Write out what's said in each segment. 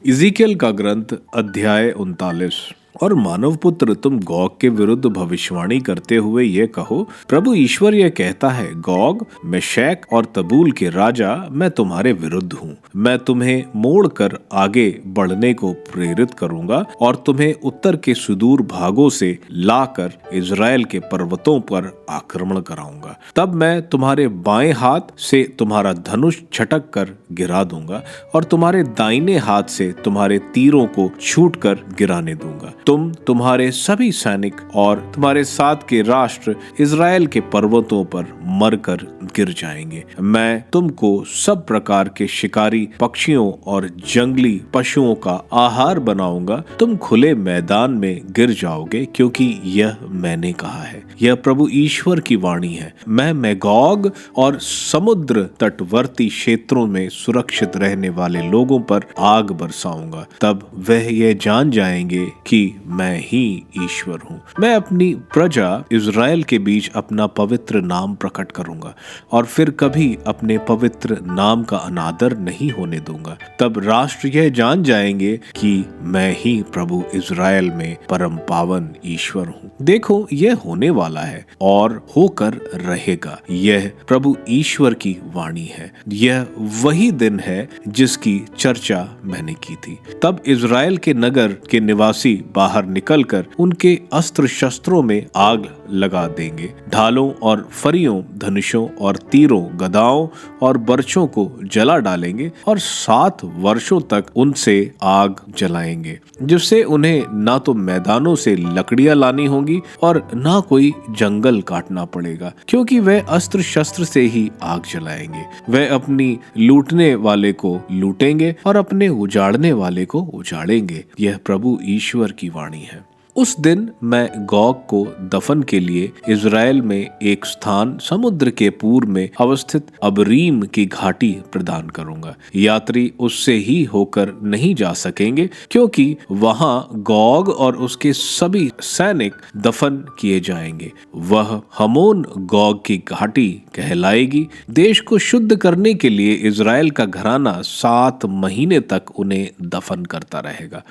इज़ीकियल का ग्रंथ अध्याय 39। और मानव पुत्र, तुम गोग के विरुद्ध भविष्यवाणी करते हुए ये कहो, प्रभु ईश्वर यह कहता है, गोग, मेशेक और तबूल के राजा, मैं तुम्हारे विरुद्ध हूँ। मैं तुम्हें मोड़कर आगे बढ़ने को प्रेरित करूंगा और तुम्हें उत्तर के सुदूर भागों से लाकर इज़राइल के पर्वतों पर आक्रमण कराऊंगा। तब मैं तुम्हारे बाएं हाथ से तुम्हारा धनुष छटक कर गिरा दूंगा और तुम्हारे दाहिने हाथ से तुम्हारे तीरों को छूट कर गिराने दूंगा। तुम्हारे सभी सैनिक और तुम्हारे साथ के राष्ट्र इज़राइल के पर्वतों पर मरकर गिर जाएंगे। मैं तुमको सब प्रकार के शिकारी पक्षियों और जंगली पशुओं का आहार बनाऊंगा। तुम खुले मैदान में गिर जाओगे, क्योंकि यह मैंने कहा है। यह प्रभु ईश्वर की वाणी है। मैं मैगोग और समुद्र तटवर्ती क्षेत्रों में सुरक्षित रहने वाले लोगों पर आग बरसाऊंगा। तब वह यह जान जाएंगे कि मैं ही ईश्वर हूँ। मैं अपनी प्रजा इज़राइल के बीच अपना पवित्र नाम प्रकट करूंगा और फिर कभी अपने पवित्र नाम का अनादर नहीं होने दूंगा। तब राष्ट्र यह जान जाएंगे कि मैं ही प्रभु इज़राइल में परम पावन ईश्वर हूँ। देखो, यह होने वाला है और होकर रहेगा। यह प्रभु ईश्वर की वाणी है। यह वही दिन है जिसकी चर्चा मैंने की थी। तब इज़राइल के नगर के निवासी बाहर निकलकर उनके अस्त्र शस्त्रों में आग लगा देंगे। ढालों और फरियों, धनुषों और तीरों, गदाओं और बर्छों को जला डालेंगे और 7 वर्षों तक उनसे आग जलाएंगे, जिससे उन्हें ना तो मैदानों से लकड़ियां लानी होंगी और ना कोई जंगल काटना पड़ेगा, क्योंकि वह अस्त्र शस्त्र से ही आग जलाएंगे। वह अपनी लूटने वाले को लूटेंगे और अपने उजाड़ने वाले को उजाड़ेंगे। यह प्रभु ईश्वर की वाणी है। उस दिन मैं गोग को दफन के लिए इज़राइल में एक स्थान समुद्र के पूर्व में अवस्थित अबरीम की घाटी प्रदान करूंगा। यात्री उससे ही होकर नहीं जा सकेंगे, क्योंकि वहां गोग और उसके सभी सैनिक दफन किए जाएंगे। वह हमोन गोग की घाटी कहलाएगी। देश को शुद्ध करने के लिए इज़राइल का घराना 7 महीने तक उन्हें दफन करता रहेगा।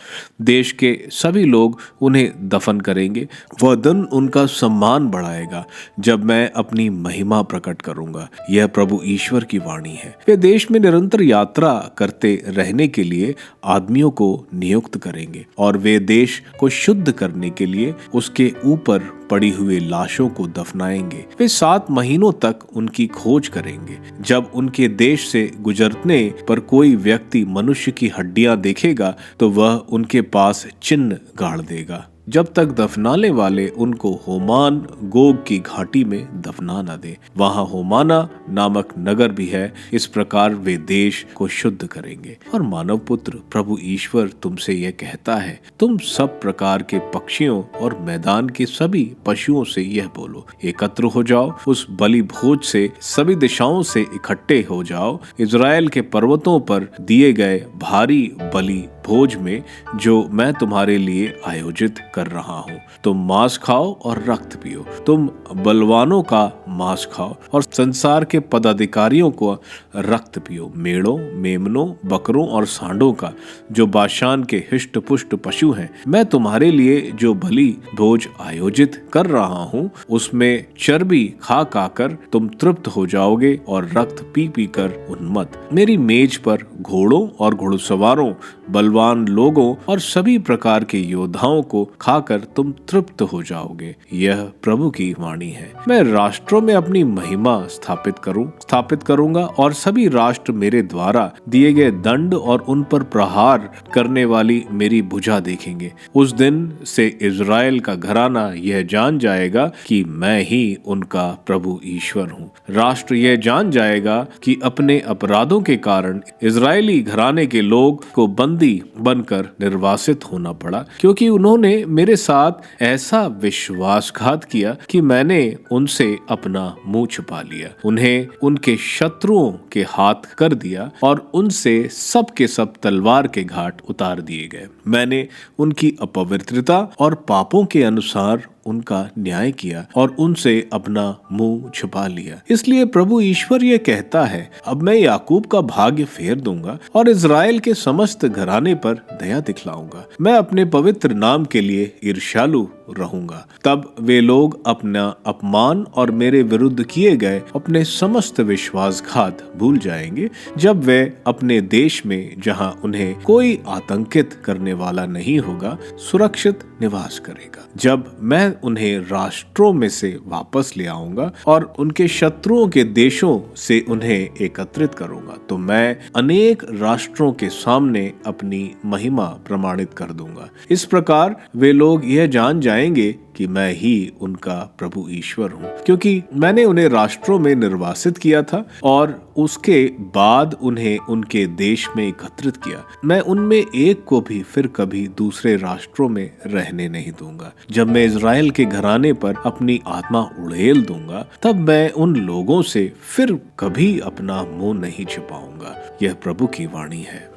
देश के सभी लोग उन्हें दफन करेंगे। वह दिन उनका सम्मान बढ़ाएगा जब मैं अपनी महिमा प्रकट करूंगा। यह प्रभु ईश्वर की वाणी है। वे देश में निरंतर यात्रा करते रहने के लिए आदमियों को नियुक्त करेंगे और वे देश को शुद्ध करने के लिए उसके ऊपर पड़ी हुई लाशों को दफनाएंगे। वे 7 महीनों तक उनकी खोज करेंगे। जब उनके देश से गुजरने पर कोई व्यक्ति मनुष्य की हड्डियां देखेगा तो वह उनके पास चिन्ह गाड़ देगा, जब तक दफनाने वाले उनको होमान गोग की घाटी में दफना न दे। वहां होमाना नामक नगर भी है। इस प्रकार वे देश को शुद्ध करेंगे। और मानव पुत्र, प्रभु ईश्वर तुमसे यह कहता है, तुम सब प्रकार के पक्षियों और मैदान के सभी पशुओं से यह बोलो, एकत्र हो जाओ, उस बलि भोज से सभी दिशाओं से इकट्ठे हो जाओ। इज़राइल के पर्वतों पर दिए गए भारी बलि भोज में जो मैं तुम्हारे लिए आयोजित कर रहा हूँ। तुम मांस खाओ और रक्त पियो। तुम बलवानों का मांस खाओ और संसार के पदाधिकारियों को रक्त पियो। मेढ़ों, मेमनों, बकरों और सांडों का, जो बाशान के हिष्ट पुष्ट पशु हैं। मैं तुम्हारे लिए जो बलि भोज आयोजित कर रहा हूँ, उसमें चर्बी खा खाकर तुम तृप्त हो जाओगे और रक्त पी पी कर उन्मत्त। मेरी मेज पर घोड़ों और घुड़सवारों, बलवान लोगों और सभी प्रकार के योद्धाओं को खाकर तुम तृप्त हो जाओगे। यह प्रभु की वाणी है। मैं राष्ट्रों में अपनी महिमा स्थापित करूंगा और सभी राष्ट्र मेरे द्वारा दिए गए दंड और उन पर प्रहार करने वाली मेरी भुजा देखेंगे। उस दिन से इज़राइल का घराना यह जान जाएगा कि मैं ही उनका प्रभु ईश्वर हूँ। राष्ट्र यह जान जाएगा कि अपने अपराधों के कारण इज़राइली घराने के लोग को बंदी बनकर निर्वासित होना पड़ा, क्योंकि उन्होंने मेरे साथ ऐसा विश्वासघात किया कि मैंने उनसे अपना मुंह छुपा लिया, उन्हें उनके शत्रुओं के हाथ कर दिया और उनसे सब के सब तलवार के घाट उतार दिए गए। मैंने उनकी अपवित्रता और पापों के अनुसार उनका न्याय किया और उनसे अपना मुंह छुपा लिया। इसलिए प्रभु ईश्वर ये कहता है, अब मैं याकूब का भाग्य फेर दूंगा और इज़राइल के समस्त घराने पर दया दिखलाऊंगा। मैं अपने पवित्र नाम के लिए ईर्ष्यालु रहूंगा। तब वे लोग अपना अपमान और मेरे विरुद्ध किए गए अपने समस्त विश्वासघात भूल जाएंगे, जब वे अपने देश में, जहां उन्हें कोई आतंकित करने वाला नहीं होगा, सुरक्षित निवास करेगा। जब मैं उन्हें राष्ट्रों में से वापस ले आऊंगा और उनके शत्रुओं के देशों से उन्हें एकत्रित करूंगा, तो मैं अनेक राष्ट्रों के सामने अपनी महिमा प्रमाणित कर दूंगा। इस प्रकार वे लोग यह जान जाएंगे कि मैं ही उनका प्रभु ईश्वर हूँ, क्योंकि मैंने उन्हें राष्ट्रों में निर्वासित किया था और उसके बाद उन्हें उनके देश में एकत्रित किया। मैं उनमें एक को भी फिर कभी दूसरे राष्ट्रों में रहने नहीं दूंगा। जब मैं इज़राइल के घराने पर अपनी आत्मा उड़ेल दूंगा, तब मैं उन लोगों से फिर कभी अपना मुंह नहीं छिपाऊंगा। यह प्रभु की वाणी है।